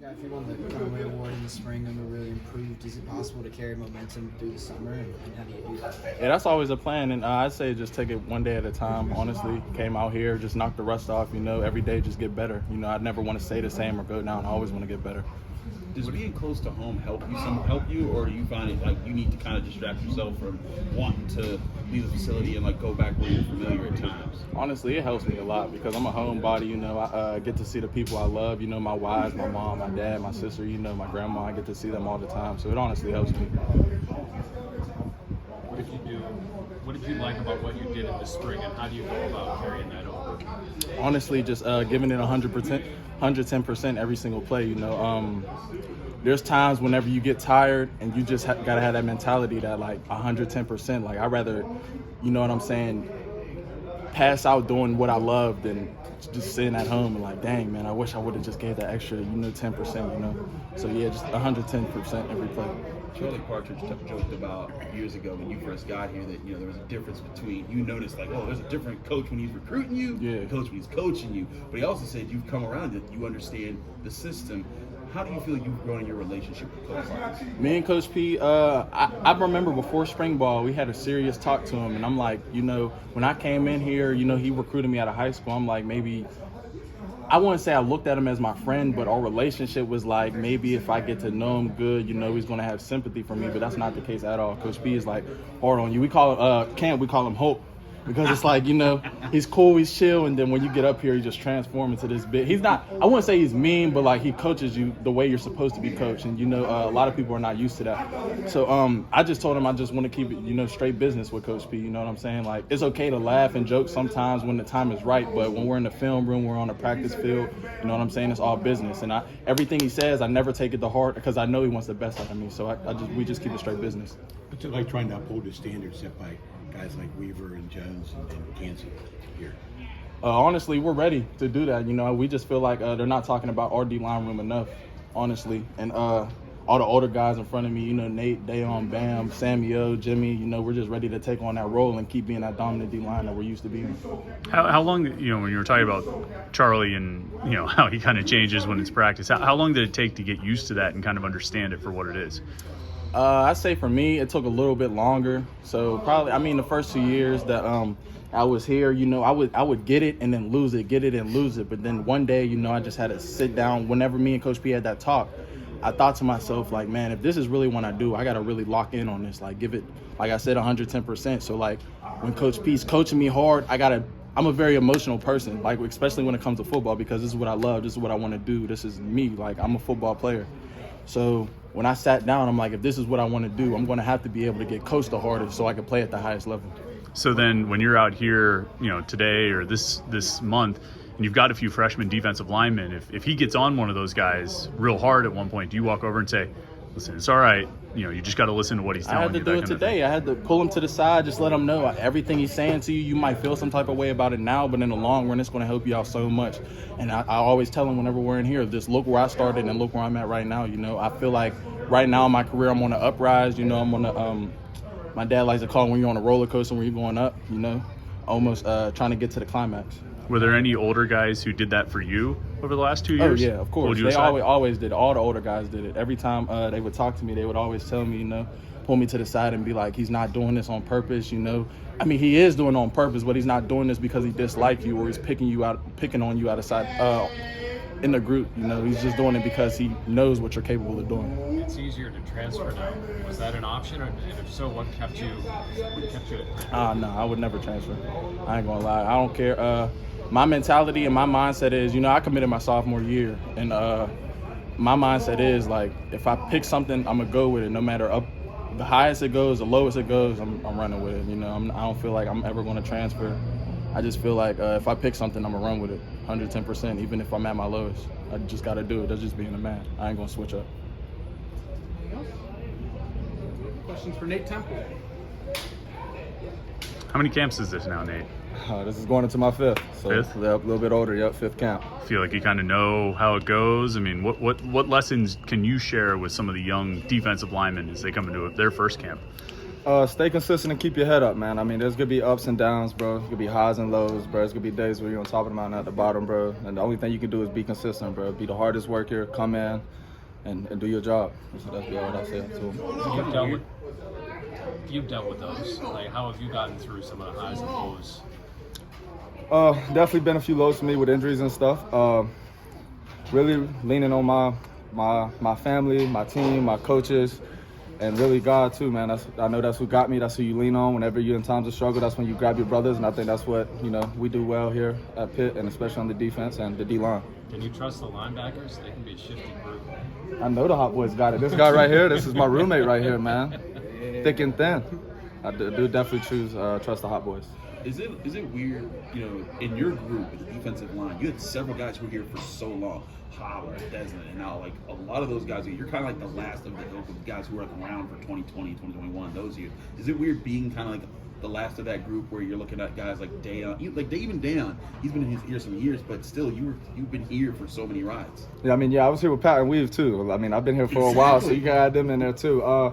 If you won the Conway Award in the spring and were really improved, is it possible to carry momentum through the summer, and how do you do that? Yeah, that's always a plan, and I'd say just take it one day at a time, honestly. Came out here, just knock the rust off, every day just get better. I'd never want to stay the same or go down. I always want to get better. Does being close to home help you, or do you find it like you need to kind of distract yourself from wanting to leave the facility and like go back where you're familiar at times? Honestly, it helps me a lot because I'm a homebody. I get to see the people I love. My wives, my mom, my dad, my sister. My grandma. I get to see them all the time. So it honestly helps me. What did you do? What did you like about what you did in the spring, and how do you go about carrying that over? Honestly, just giving it 100%, 110% every single play. There's times whenever you get tired and you just gotta have that mentality that like 110%. Like I'd rather, pass out doing what I love than just sitting at home and like, dang man, I wish I would have just gave that extra, 10%. So yeah, just 110% every play. Charlie Partridge joked about years ago when you first got here that there was a difference between you noticed like, oh, there's a different coach when he's recruiting you, yeah, the coach when he's coaching you. But he also said you've come around it, you understand the system. How do you feel you've grown in your relationship with Coach Partridge? Me and Coach P, I remember before spring ball, we had a serious talk to him, and I'm like, when I came in here, he recruited me out of high school. I'm like, maybe. I wouldn't say I looked at him as my friend, but our relationship was like maybe if I get to know him good, he's going to have sympathy for me, but that's not the case at all. Coach P is like hard on you. We call him, we call him Hope, because it's like, he's cool, he's chill, and then when you get up here, he just transforms into this bit. He's not, I wouldn't say he's mean, but like he coaches you the way you're supposed to be coached, and a lot of people are not used to that. So I just told him I just want to keep it, straight business with Coach P, you know what I'm saying? Like, it's okay to laugh and joke sometimes when the time is right, but when we're in the film room, we're on the practice field, you know what I'm saying? It's all business, and everything he says, I never take it to heart because I know he wants the best out of me, so we just keep it straight business. What's it like trying to uphold the standards set by guys like Weaver and Jones and Kansas here? Honestly, we're ready to do that. We just feel like they're not talking about our D-line room enough, honestly. And all the older guys in front of me, Nate, Dayon, Bam, Samuel, Jimmy, we're just ready to take on that role and keep being that dominant D-line that we're used to being. How long, when you were talking about Charlie and, how he kind of changes when it's practice, how long did it take to get used to that and kind of understand it for what it is? I'd say for me, it took a little bit longer. So probably, the first 2 years that I was here, I would get it and then lose it, get it and lose it. But then one day, I just had to sit down. Whenever me and Coach P had that talk, I thought to myself, like, man, if this is really what I do, I got to really lock in on this. Like, give it, like I said, 110%. So, like, when Coach P's coaching me hard, I'm a very emotional person, like, especially when it comes to football, because this is what I love. This is what I want to do. This is me. Like, I'm a football player. So when I sat down, I'm like, if this is what I want to do, I'm going to have to be able to get coached the hardest so I can play at the highest level. So then when you're out here, today or this month, and you've got a few freshman defensive linemen, if he gets on one of those guys real hard at one point, do you walk over and say, listen, it's all right, you just got to listen to what he's telling you? I had to do it today. I had to pull him to the side, just let him know everything he's saying to you. You might feel some type of way about it now, but in the long run, it's going to help you out so much. And I always tell him whenever we're in here, just look where I started and look where I'm at right now. I feel like right now in my career, I'm on the uprise. I'm on the, my dad likes to call it when you're on a roller coaster, when you're going up, almost trying to get to the climax. Were there any older guys who did that for you over the last 2 years? Oh, yeah, of course. They always did it. All the older guys did it. Every time they would talk to me, they would always tell me, pull me to the side and be like, he's not doing this on purpose, he is doing it on purpose, but he's not doing this because he dislikes you or he's picking on you out of sight in the group. He's just doing it because he knows what you're capable of doing. It's easier to transfer now. Was that an option, and if so, what kept you at? No, I would never transfer. I ain't gonna lie. I don't care. My mentality and my mindset is, I committed my sophomore year, and my mindset is like, if I pick something, I'm gonna go with it, no matter the highest it goes, the lowest it goes, I'm running with it. I don't feel like I'm ever gonna transfer. I just feel like if I pick something, I'm gonna run with it, 110%, even if I'm at my lowest. I just gotta do it. That's just being a man. I ain't gonna switch up. Questions for Nate Temple. How many camps is this now, Nate? This is going into my fifth. So fifth? A little bit older, fifth camp. Feel like you kind of know how it goes? What lessons can you share with some of the young defensive linemen as they come into their first camp? Stay consistent and keep your head up, man. I mean, there's gonna be ups and downs, bro. There's gonna be highs and lows, bro. There's gonna be days where you're on top of the mountain, at the bottom, bro. And the only thing you can do is be consistent, bro. Be the hardest worker, come in, and do your job. So that's what I say. So You've dealt with those. Like, how have you gotten through some of the highs and lows? Definitely been a few lows for me with injuries and stuff. Really leaning on my family, my team, my coaches, and really God too, man. I know that's who got me. That's who you lean on whenever you're in times of struggle. That's when you grab your brothers, and I think that's what we do well here at Pitt, and especially on the defense and the D-line. Can you trust the linebackers? They can be a shifty group. I know the hot boys got it. This guy right here, this is my roommate right here, man. Thick and thin. I do definitely trust the hot boys. Is it weird, in your group, the defensive line, you had several guys who were here for so long, Howard, Desmond, and now, like, a lot of those guys, you're kind of like the last of the group of guys who were around for 2020, 2021, those years. Is it weird being kind of like the last of that group where you're looking at guys like Dayon, even Dayon, he's been in here some years, but still, you've been here for so many rides. Yeah, I was here with Pat and Weave, too. I mean, I've been here for a while, so you can add them in there, too.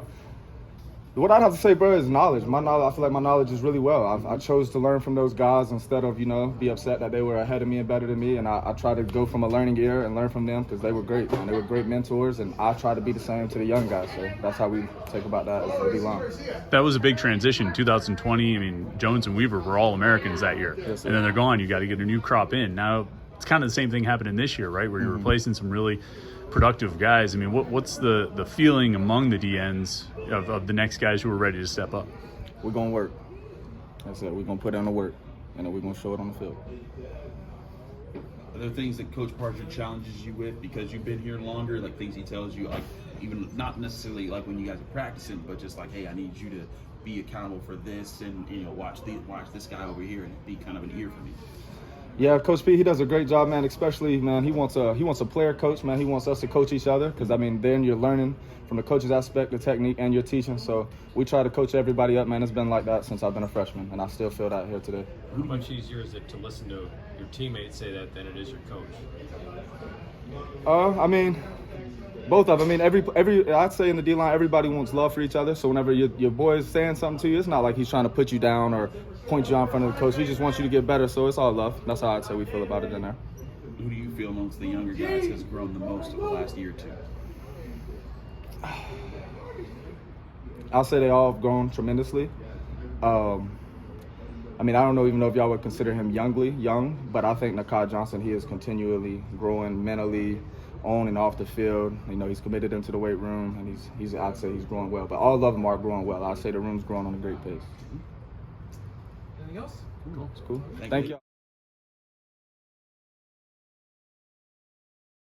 What I'd have to say, bro, is knowledge. I feel like my knowledge is really well. I chose to learn from those guys instead of, be upset that they were ahead of me and better than me. And I try to go from a learning ear and learn from them because they were great. And they were great mentors. And I try to be the same to the young guys. So that's how we think about that as the D-line. That was a big transition. 2020, I mean, Jones and Weaver were all Americans that year. Yes, and then they're gone. You got to get a new crop in. Now, it's kind of the same thing happening this year, right, where you're replacing some really productive guys. I mean, what's the feeling among the DNs of the next guys who are ready to step up? We're going to work. That's it. We're going to put in the work, and then we're going to show it on the field. Are there things that Coach Partridge challenges you with because you've been here longer, like things he tells you, like even not necessarily like when you guys are practicing, but just like, hey, I need you to be accountable for this and, watch this guy over here and be kind of an ear for me? Yeah, Coach P, he does a great job, man. Especially, man, he wants a player coach, man. He wants us to coach each other because, then you're learning from the coach's aspect, the technique, and you're teaching. So we try to coach everybody up, man. It's been like that since I've been a freshman, and I still feel that here today. How much easier is it to listen to your teammates say that than it is your coach? Both of them. I'd say in the D-line, everybody wants love for each other. So whenever your boy is saying something to you, it's not like he's trying to put you down or point you out in front of the coach. He just wants you to get better. So it's all love. That's how I'd say we feel about it in there. Who do you feel amongst the younger guys has grown the most over the last year or two? I'll say they all have grown tremendously. I don't even know if y'all would consider him young, but I think Nahki Johnson, he is continually growing mentally, on and off the field. He's committed into the weight room, and I'd say he's growing well. But all of them are growing well. I'd say the room's growing on a great pace. Anything else? Cool. It's cool. Thank you.